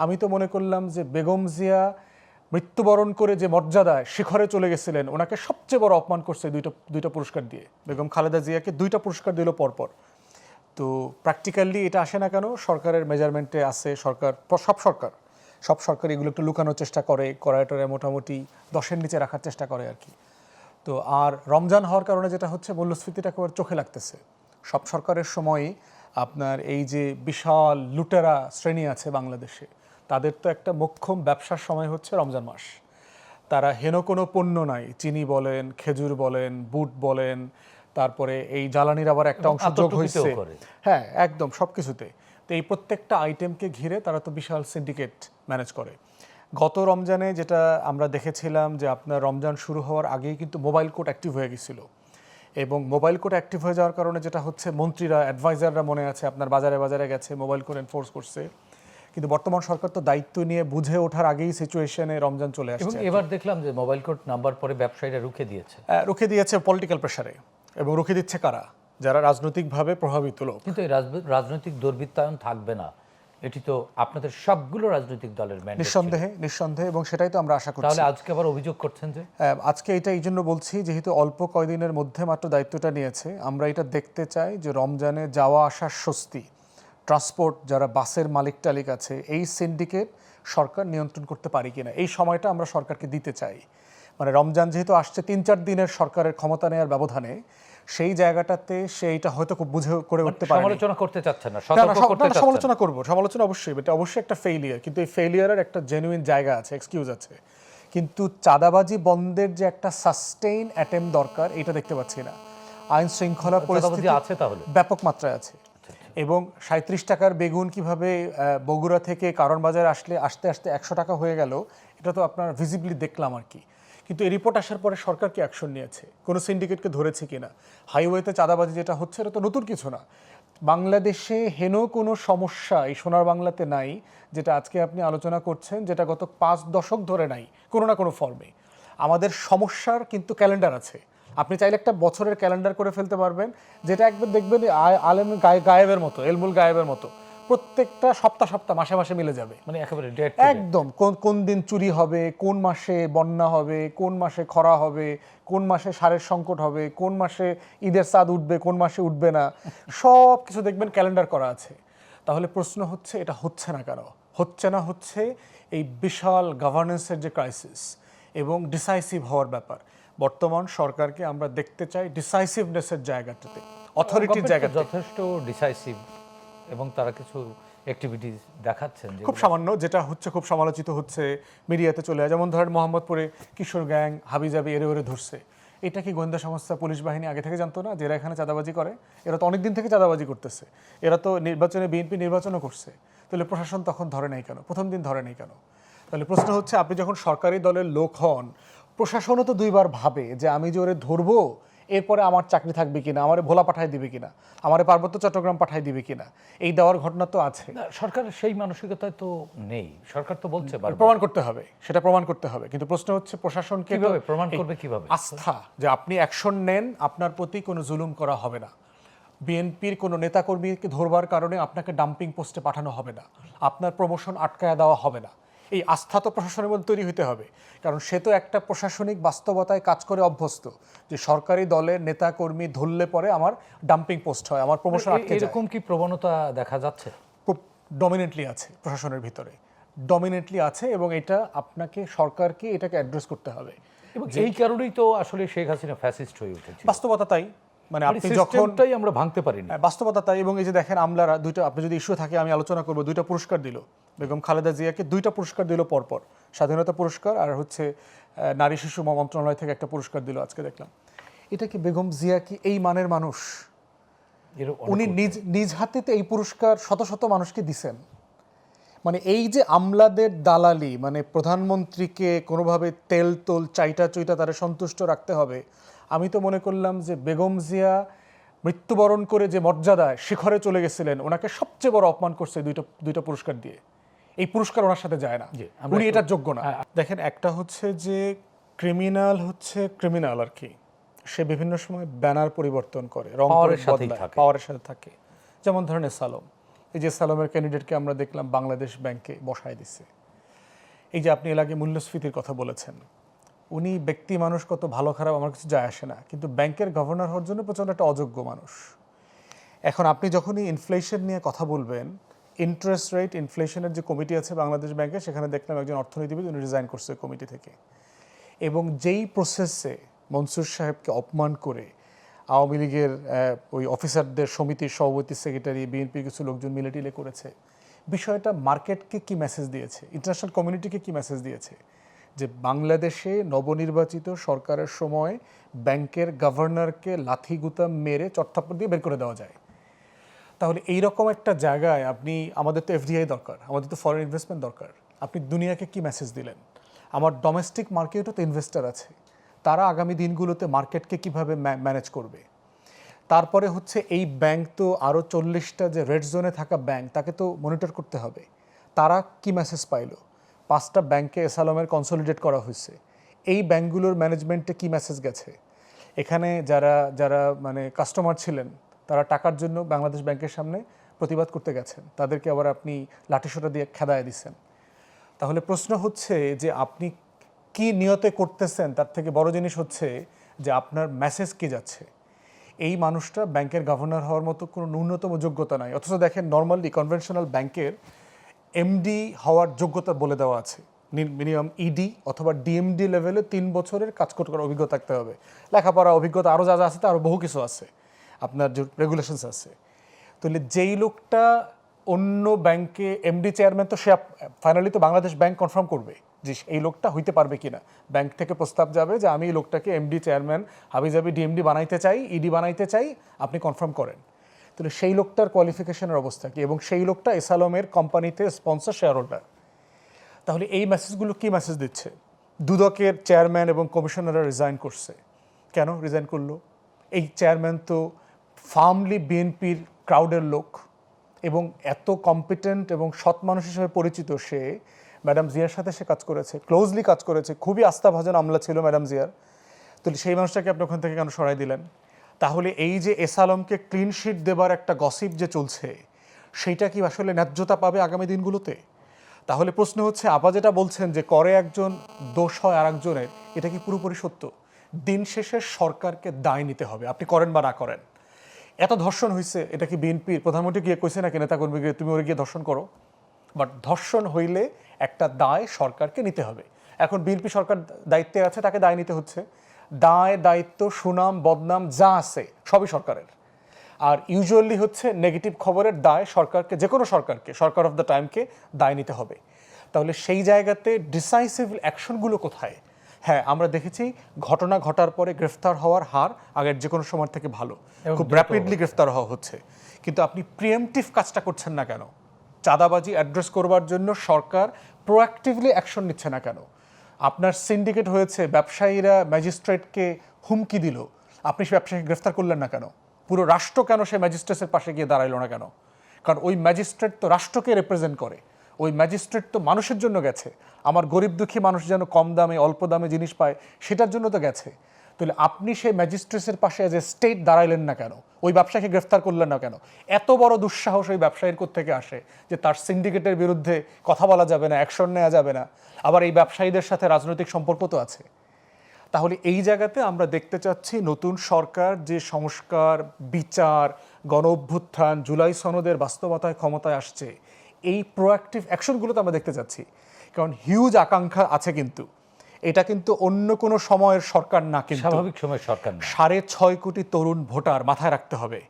আমি তো মনে করলাম যে বেগম জিয়া মৃত্যুবরণ করে যে মর্যাদায় শিখরে চলে গেছিলেন, ওনাকে সবচেয়ে বড় অপমান করছে দুইটা পুরস্কার দিয়ে। বেগম খালেদা জিয়াকে দুইটা পুরস্কার দিল পরপর। তো প্র্যাকটিক্যালি এটা আসে না কেন? সরকারের মেজারমেন্টে আছে। সব সরকার এগুলো একটু লুকানোর চেষ্টা করে, করাটোরে মোটামুটি 10-এর নিচে রাখার চেষ্টা করে আর কি। তো আর রমজান হওয়ার কারণে যেটা হচ্ছে, মূল্যস্ফীতিটা একেবারে চোখে লাগতেছে। সব সরকারের সময়ই আপনার এই যে বিশাল লুটেরা শ্রেণী আছে বাংলাদেশে, তাদের তো একটা মোক্ষম ব্যবসার সময় হচ্ছে রমজান মাস। তারা হেন কোনো পণ্য নাই, চিনি বলেন, খেজুর বলেন, বুট বলেন, তারপরে এই জ্বালানির আবার একটা অংশ যোগ হয়েছে, হ্যাঁ একদম সব কিছুতে। তো এই প্রত্যেকটা আইটেমকে ঘিরে তারা তো বিশাল সিন্ডিকেট ম্যানেজ করে। গত রমজানে যেটা আমরা দেখেছিলাম যে আপনার রমজান শুরু হওয়ার আগেই কিন্তু মোবাইল কোড অ্যাক্টিভ হয়ে গেছিল, এবং মোবাইল কোড অ্যাক্টিভ হয়ে যাওয়ার কারণে যেটা হচ্ছে, মন্ত্রীরা অ্যাডভাইজাররা মনে আছে আপনার বাজারে বাজারে গেছে, মোবাইল কোড এনফোর্স করছে। কিন্তু বর্তমান সরকার তো দায়িত্ব নিয়ে বুঝে ওঠার আগেই সিচুয়েশনে রমজান চলে আসছে। এবার দেখলাম যে মোবাইল কোড নাম্বার পরে ব্যবসায়ীরা রুখে দিয়েছে পলিটিক্যাল প্রেসারে, এবং রুখে দিচ্ছে কারা? যারা রাজনৈতিকভাবে প্রভাবিত লোক। কিন্তু এই রাজনৈতিক দুর্বৃত্তায়ন থাকবে না, এটি তো আপনাদের সবগুলো রাজনৈতিক দলের ম্যান্ডেট। নিঃসন্দেহে, এবং সেটাই তো আমরা আশা করছি। তাহলে আজকে আবার অভিযোগ করছেন যে? আজকে এটা এই জন্য বলছি, যেহেতু অল্প কয়দিনের মধ্যে মাত্র দায়িত্বটা নিয়েছে, আমরা এটা দেখতে চাই যে রমজানে যাওয়া আসার স্বস্তি, ট্রান্সপোর্ট, যারা বাসের মালিক টালিক আছে, এই সিন্ডিকেট সরকার নিয়ন্ত্রণ করতে পারি কিনা, এই সময়টা আমরা সরকারকে দিতে চাই। মানে রমজান যেহেতু আসছে 3-4 দিনের সরকারের ক্ষমতা নেওয়ার ব্যবধানে, সেই জায়গাটাতে সে এটা হয়তো খুব বুঝে করে উঠতে পারে। সমালোচনা করতে চাচ্ছেন না? সমালোচনা অবশ্যই, এটা অবশ্যই একটা ফেইলিয়ার, কিন্তু এই ফেইলিয়ারের একটা জেনুইন জায়গা আছে, এক্সকিউজ আছে। কিন্তু চাঁদাবাজি বন্ধের যে একটা সাস্টেইন অ্যাটেম্প দরকার, এটা দেখতে পাচ্ছি না। আইন শৃঙ্খলা পরিস্থিতি আছে তাহলে ব্যাপক মাত্রায় আছে। এবং 37 টাকার বেগুন কিভাবে বগুড়া থেকে কারণ বাজারে আস্তে আস্তে 100 টাকা হয়ে গেল, এটা তো আপনার ভিজিবলি দেখলাম আর কি। কিন্তু এই রিপোর্ট আসার পরে সরকার কি অ্যাকশন নিয়েছে? কোনো সিন্ডিকেটকে ধরেছে কিনা? হাইওয়েতে চাঁদাবাজি যেটা হচ্ছে, এটা তো নতুন কিছু না। বাংলাদেশে হেন কোনো সমস্যা এই সোনার বাংলাতে নাই যেটা আজকে আপনি আলোচনা করছেন, যেটা গত 5 দশক ধরে নাই কোনো না কোনো ফর্মে। আমাদের সমস্যার কিন্তু ক্যালেন্ডার আছে। আপনি চাইলে একটা বছরের ক্যালেন্ডার করে ফেলতে পারবেন, যেটা একবার দেখবেন আলেম গায়েবের মতো, এলমুল গায়েবের মতো, প্রত্যেকটা সপ্তাহ মাসে মাসে মিলে যাবে। মানে একেবারে একদম কোন দিন চুরি হবে, কোন মাসে বন্যা হবে, কোন মাসে খরা হবে, কোন মাসে সারের সংকট হবে, কোন মাসে ঈদের চাঁদ উঠবে, কোন মাসে উঠবে না, সব কিছু দেখবেন ক্যালেন্ডার করা আছে। তাহলে প্রশ্ন হচ্ছে, এটা হচ্ছে না কেন? হচ্ছে এই বিশাল গভর্নেন্সের যে ক্রাইসিস এবং ডিসাইসিভ হওয়ার ব্যাপার। বর্তমান সরকারকে আমরা দেখতে চাই ডিসাইসিভনেসের জায়গাটাতে, অথরিটির জায়গাতে। যথেষ্ট ডিসাইসিভ, এবং তারা কিছু অ্যাক্টিভিটিস দেখাচ্ছেন খুব সামান্য, যেটা হচ্ছে খুব সমালোচিত হচ্ছে, মিডিয়াতে চলে যায়। যেমন ধরেন মোহাম্মদপুরে কিশোর গ্যাং হাবিজাবি এরে ধরছে। এটা কি গোয়েন্দা সংস্থা, পুলিশ বাহিনী আগে থেকে জানতো না যে এরা এখানে চাঁদাবাজি করে? এরা তো অনেক দিন থেকে চাঁদাবাজি করতেছে। এরা তো বিএনপি নির্বাচনও করছে। তাহলে প্রশাসন তখন ধরে নাই কেন? প্রথম দিন ধরে নাই কেন? তাহলে প্রশ্ন হচ্ছে, আপনি যখন সরকারি দলের লোক হন, প্রশাসনও তো 2বার ভাবে যে আমি যে ওরে ধরবো, এরপরে আমার চাকরি থাকবে কিনা, আমারে ভোলা পাঠায় দিবে কিনা, আমারে পার্বত্য চট্টগ্রাম পাঠায় দিবে কিনা। এই দেওয়ার ঘটনা তো আছে। সরকারের সেই মানসিকতায় তো নেই। সরকার তো বলছে প্রমাণ করতে হবে, সেটা প্রমাণ করতে হবে। কিন্তু প্রশ্ন হচ্ছে, প্রশাসনকে প্রমাণ করবে কিভাবে? আস্থা, যে আপনি অ্যাকশন নেন, আপনার প্রতি কোনো জুলুম করা হবে না। বিএনপির কোনো নেতাকর্মীকে ধরবার কারণে আপনাকে ডাম্পিং পোস্টে পাঠানো হবে না, আপনার প্রমোশন আটকায় দেওয়া হবে না। এই আস্থা তো প্রশাসনের মধ্যে তৈরি হতে হবে, কারণ সে তো একটা প্রশাসনিক বাস্তবতায় কাজ করে অভ্যস্ত, যে সরকারি দলের নেতাকর্মী ধরলে পরে আমার ডাম্পিং পোস্ট হয়, আমার প্রমোশন আটকে যায়। এরকম কি প্রবণতা দেখা যাচ্ছে? খুব ডমিনেন্টলি আছে প্রশাসনের ভিতরে, ডমিনেন্টলি আছে, এবং এটা আপনাকে সরকারকে এটাকে অ্যাড্রেস করতে হবে। এবং এই কারণেই তো আসলে শেখ হাসিনা ফ্যাসিস্ট হয়ে উঠেছে। বাস্তবতা তাই, মানে আপনি যখনটাই আমরা ভাঙতে পারিনি, বাস্তবতা তাই। এবং এই যে দেখেন, আমলারা দুইটা, আপনি যদি ইস্যু থাকে আমি আলোচনা করবো, 2টা পুরস্কার দিল বেগম খালেদা জিয়াকে, 2টা পুরস্কার দিল পরপর, স্বাধীনতা পুরস্কার আর হচ্ছে নারী শিশু মন্ত্রণালয় থেকে একটা পুরস্কার দিল আজকে দেখলাম। এটা কি বেগম জিয়া কি এই মানের মানুষ? উনি নিজ হাতে এই পুরস্কার শত শত মানুষকে দিছেন। মানে এই যে আমলাদের দালালি, মানে প্রধানমন্ত্রীকে কোনোভাবে তেল তোল চাইটা চুইটা তারা সন্তুষ্ট রাখতে হবে। আমি তো মনে করলাম যে বেগম জিয়া মৃত্যুবরণ করে যে মর্যাদায় শিখরে চলে গেছিলেন, ওনাকে সবচেয়ে বড় অপমান করছে দুইটা পুরস্কার দিয়ে। এই পুরস্কার ওনার সাথে যায় না, উনি এটার যোগ্য না। দেখেন, একটা হচ্ছে যে ক্রিমিনাল হচ্ছে ক্রিমিনাল আর কি, সে বিভিন্ন সময় ব্যানার পরিবর্তন করে, রং পাওয়ারের সাথে থাকে। যেমন ধরেন এস আলম, এই যে সালামের ক্যান্ডিডেটকে আমরা দেখলাম বাংলাদেশ ব্যাংকে বসায় দিচ্ছে। এই যে আপনি এর আগে মূল্যস্ফীতির কথা বলেছেন, উনি ব্যক্তি মানুষ কত ভালো খারাপ আমার কিছু যায় আসে না, কিন্তু ব্যাংকের গভর্নর হওয়ার জন্য প্রচণ্ড একটা অযোগ্য মানুষ। এখন আপনি যখনই ইনফ্লেশন নিয়ে কথা বলবেন, ইন্টারেস্ট রেট ইনফ্লেশনের যে কমিটি আছে বাংলাদেশ ব্যাংকে, সেখানে দেখলাম একজন অর্থনীতিবিদ উনি রিজাইন করছে কমিটি থেকে। এবং যেই প্রসেসে মনসুর সাহেবকে অপমান করে আওয়ামী লীগের ওই অফিসারদের সমিতির সভাপতি, সেক্রেটারি, বিএনপির কিছু লোকজন মিলেটিলে করেছে, বিষয়টা মার্কেটকে কি মেসেজ দিয়েছে, ইন্টারন্যাশনাল কমিউনিটিকে কি মেসেজ দিয়েছে যে বাংলাদেশে নবনির্বাচিত সরকারের সময় ব্যাংকের গভর্নরকে লাথিগুতা মেরে চটথাপ্পড় দিয়ে বের করে দেওয়া যায়। তাহলে এইরকম একটা জায়গায় আপনি, আমাদের তো এফডিআই দরকার, আমাদের তো ফরেন ইনভেস্টমেন্ট দরকার, আপনি দুনিয়াকে কি মেসেজ দিলেন? আমার ডোমেস্টিক মার্কেটও তো ইনভেস্টার আছে, তারা আগামী দিনগুলোতে মার্কেটকে কিভাবে ম্যানেজ করবে? তারপরে হচ্ছে এই ব্যাংক তো আরও 40টা যে রেড জোনে থাকা ব্যাংক, তাকে তো মনিটর করতে হবে। তারা কি মেসেজ পাইলো? 5টা ব্যাংকে এসালমের কনসলিডেট করা হয়েছে, এই ব্যাংকগুলোর ম্যানেজমেন্টে কি মেসেজ গেছে? এখানে যারা যারা মানে কাস্টমার ছিলেন, তারা টাকার জন্য বাংলাদেশ ব্যাংকের সামনে প্রতিবাদ করতে গেছেন, তাদেরকে আবার আপনি লাঠিসোঁটা দিয়ে খেদায় দিচ্ছেন। তাহলে প্রশ্ন হচ্ছে যে আপনি কি নিয়তে করতেছেন, তার থেকে বড় জিনিস হচ্ছে যে আপনার মেসেজ কি যাচ্ছে। এই মানুষটা ব্যাংকের গভর্নর হওয়ার মতো কোনো ন্যূনতম যোগ্যতা নাই, অথচ দেখেন নর্মালি কনভেনশনাল ব্যাংকের এমডি হওয়ার যোগ্যতা বলে দেওয়া আছে, মিনিমাম ইডি অথবা ডিএমডি লেভেলে 3 বছরের কাজ করার অভিজ্ঞতা থাকতে হবে। লেখাপড়া অভিজ্ঞতা আরও যা যা আছে, আরও বহু কিছু আছে, আপনার যে রেগুলেশনস আছে। তাহলে যেই লোকটা অন্য ব্যাংকে এমডি চেয়ারম্যান, তো সে ফাইনালি তো বাংলাদেশ ব্যাংক কনফার্ম করবে যে এই লোকটা হইতে পারবে কিনা। ব্যাংক থেকে প্রস্তাব যাবে যে আমি এই লোকটাকে এমডি চেয়ারম্যান হাবিজাবি ডিএমডি বানাইতে চাই, ইডি বানাইতে চাই, আপনি কনফার্ম করেন। তাহলে সেই লোকটার কোয়ালিফিকেশনের অবস্থা কি? এবং সেই লোকটা এসালমের কোম্পানিতে স্পন্সর শেয়ার হোল্ডার। তাহলে এই মেসেজগুলো কি মেসেজ দিচ্ছে? দুদকের চেয়ারম্যান এবং কমিশনাররা রিজাইন করছে, কেন রিজাইন করলো? এই চেয়ারম্যান তো ফার্মলি বিএনপির ক্রাউডের লোক এবং এত কম্পিটেন্ট এবং সৎ মানুষ হিসেবে পরিচিত। সে ম্যাডাম জিয়ার সাথে সে কাজ করেছে, ক্লোজলি কাজ করেছে, খুবই আস্থাভাজন আমলা ছিল ম্যাডাম জিয়ার। তাহলে সেই মানুষটাকে আপনি ওখান থেকে কেন সরাই দিলেন? তাহলে এই যে এসালমকে ক্লিন শিট দেবার একটা গসিপ যে চলছে, সেইটা কি আসলে ন্যায্যতা পাবে আগামী দিনগুলোতে? তাহলে প্রশ্ন হচ্ছে, আপা যেটা বলছেন যে করে একজন দোষ হয় আর একজনের, এটা কি পুরোপুরি সত্য? দিন শেষে সরকারকে দায় নিতে হবে, আপনি করেন বা না করেন। এত ধর্ষণ হয়েছে, এটা কি বিএনপির প্রধানমন্ত্রী গিয়ে কইছে নাকি নেতাকর্মী গিয়ে তুমি ওরে গিয়ে ধর্ষণ করো? বাট ধর্ষণ হইলে একটা দায় সরকারকে নিতে হবে। এখন বিএনপি সরকার দায়িত্বে আছে, তাকে দায় নিতে হচ্ছে। দায়, দায়িত্ব, সুনাম, বদনাম যা আছে সবই সরকারের। আর ইউজুয়ালি হচ্ছে নেগেটিভ খবরের দায় সরকারকে, যে কোনো সরকারকে, সরকার অফ দ্য টাইমকে দায় নিতে হবে। তাহলে সেই জায়গাতে ডিসাইসিভ অ্যাকশনগুলো কোথায়? হ্যাঁ, আমরা দেখেছি ঘটনা ঘটার পরে গ্রেফতার হওয়ার হার আগের যে কোনো সময় থেকে ভালো, খুব র্যাপিডলি গ্রেফতার হওয়া হচ্ছে। কিন্তু আপনি প্রিএমটিভ কাজটা করছেন না কেন? চাঁদাবাজি অ্যাড্রেস করবার জন্য সরকার প্রোঅ্যাক্টিভলি অ্যাকশন নিচ্ছে না কেন? আপনার সিন্ডিকেট হয়েছে, ব্যবসায়ীরা ম্যাজিস্ট্রেটকে হুমকি দিল, আপনি সে ব্যবসায়ীকে গ্রেফতার করলেন না কেন? পুরো রাষ্ট্র কেন সে ম্যাজিস্ট্রেটের পাশে গিয়ে দাঁড়াইল না কেন? কারণ ওই ম্যাজিস্ট্রেট তো রাষ্ট্রকে রিপ্রেজেন্ট করে, ওই ম্যাজিস্ট্রেট তো মানুষের জন্য গেছে, আমার গরিব দুঃখী মানুষ যেন কম দামে অল্প দামে জিনিস পায় সেটার জন্য তো গেছে। তাহলে আপনি সেই ম্যাজিস্ট্রেটের পাশে যে স্টেট দাঁড়াইলেন না কেন? ওই ব্যবসায়ীকে গ্রেফতার করলেন না কেন? এত বড় দুঃসাহস ওই ব্যবসায়ীর কোত্থেকে আসে যে তার সিন্ডিকেটের বিরুদ্ধে কথা বলা যাবে না, অ্যাকশন নেওয়া যাবে না? আবার এই ব্যবসায়ীদের সাথে রাজনৈতিক সম্পর্ক তো আছে। তাহলে এই জায়গাতে আমরা দেখতে চাচ্ছি নতুন সরকার যে সংস্কার, বিচার, গণ অভ্যুত্থান, জুলাই সনদের বাস্তবতায় ক্ষমতায় আসছে, এই প্রোঅ্যাক্টিভ অ্যাকশনগুলো তো আমরা দেখতে চাচ্ছি। কারণ হিউজ আকাঙ্ক্ষা আছে, কিন্তু এটা কিন্তু অন্য কোনো সময়ের সরকার না, কিন্তু স্বাভাবিক সময় সরকার না। 6.5 কোটি তরুণ ভোটার মাথায় রাখতে হবে।